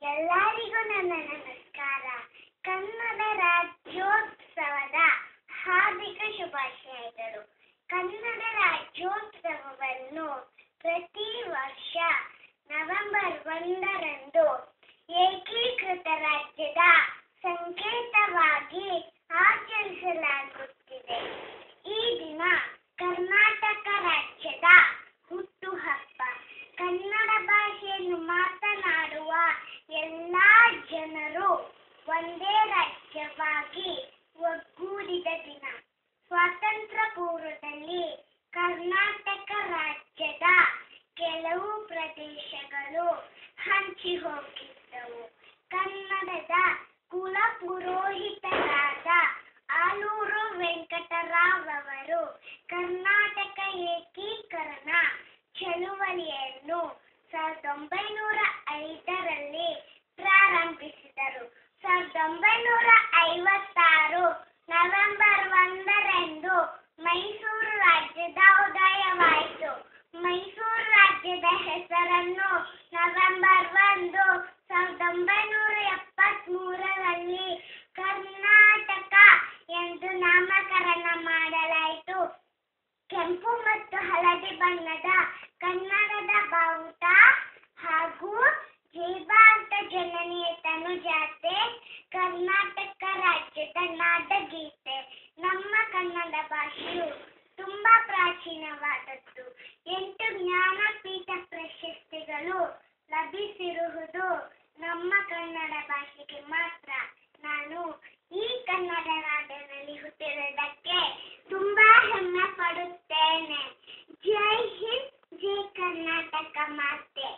ಎಲ್ಲರಿಗೂ ನನ್ನ ನಮಸ್ಕಾರ. ಕನ್ನಡ ರಾಜ್ಯೋತ್ಸವದ ಹಾರ್ದಿಕ ಶುಭಾಶಯಗಳು. ಕನ್ನಡ ರಾಜ್ಯೋತ್ಸವವನ್ನು ಪ್ರತಿ ವರ್ಷ ನವೆಂಬರ್ 1ರಂದು ಏಕೀಕೃತ ರಾಜ್ಯದ ಸಂಕೇತವಾಗಿ ಆಚರಿಸಲಾಗುತ್ತಿದೆ. ಈ ದಿನ ಕರ್ನಾಟಕ ರಾಜ್ಯದ ಹುಟ್ಟುಹಬ್ಬ. ಕನ್ನಡ ಭಾಷೆಯನ್ನು ಮಾತನಾಡುವ ಎಲ್ಲ ಜನರು ಒಂದೇ ರಾಜ್ಯವಾಗಿ ಒಗ್ಗೂಡಿದ ದಿನ. ಸ್ವಾತಂತ್ರ್ಯ ಪೂರ್ವದಲ್ಲಿ ಕರ್ನಾಟಕ ರಾಜ್ಯದ ಕೆಲವು ಪ್ರದೇಶಗಳು ಹಂಚಿ ಹೋಗಿದ್ದವು. ಕನ್ನಡದ ಕುಲ ಪುರೋಹಿತರಾದ ಆಲೂರು ವೆಂಕಟರಾವ್ ಅವರು ಕರ್ನಾಟಕ ಏಕೀಕರಣ ಚಳುವಳಿಯನ್ನು 1905ರಲ್ಲಿ ಪ್ರಾರಂಭಿಸಿದರು. 1956 ನವೆಂಬರ್ 1ರಂದು ಮೈಸೂರು ರಾಜ್ಯದ ಉದಯವಾಯಿತು. ಮೈಸೂರು ರಾಜ್ಯದ ಹೆಸರನ್ನು ನವೆಂಬರ್ 1, 1973ರಲ್ಲಿ ಕರ್ನಾಟಕ ಎಂದು ನಾಮಕರಣ ಮಾಡಲಾಯಿತು. ಕೆಂಪು ಮತ್ತು ಹಳದಿ ಬಣ್ಣದ ಕನ್ನಡದ ಬಾವುಟ ಹಾಗೂ ಜೈ ಭಾರತ ಜನನಿಯ ತನುಜಾತೆ ಕರ್ನಾಟಕ ರಾಜ್ಯದ ನಾಡಗೀತೆ. ನಮ್ಮ ಕನ್ನಡ ಭಾಷೆಯು ತುಂಬಾ ಪ್ರಾಚೀನವಾದದ್ದು. 8 ಜ್ಞಾನಪೀಠ ಪ್ರಶಸ್ತಿಗಳು ಲಭಿಸಿರುವುದು ನಮ್ಮ ಕನ್ನಡ ಭಾಷೆಗೆ ಮಾತ್ರ. ನಾನು ಈ ಕನ್ನಡ ನಾಡಿನಲ್ಲಿ ಹುಟ್ಟಿರುವುದಕ್ಕೆ ತುಂಬಾ ಹೆಮ್ಮೆ ಪಡುತ್ತೇನೆ. ಜೈ ಹಿಂದ್, ಜೈ ಕರ್ನಾಟಕ ಮಾತೆ.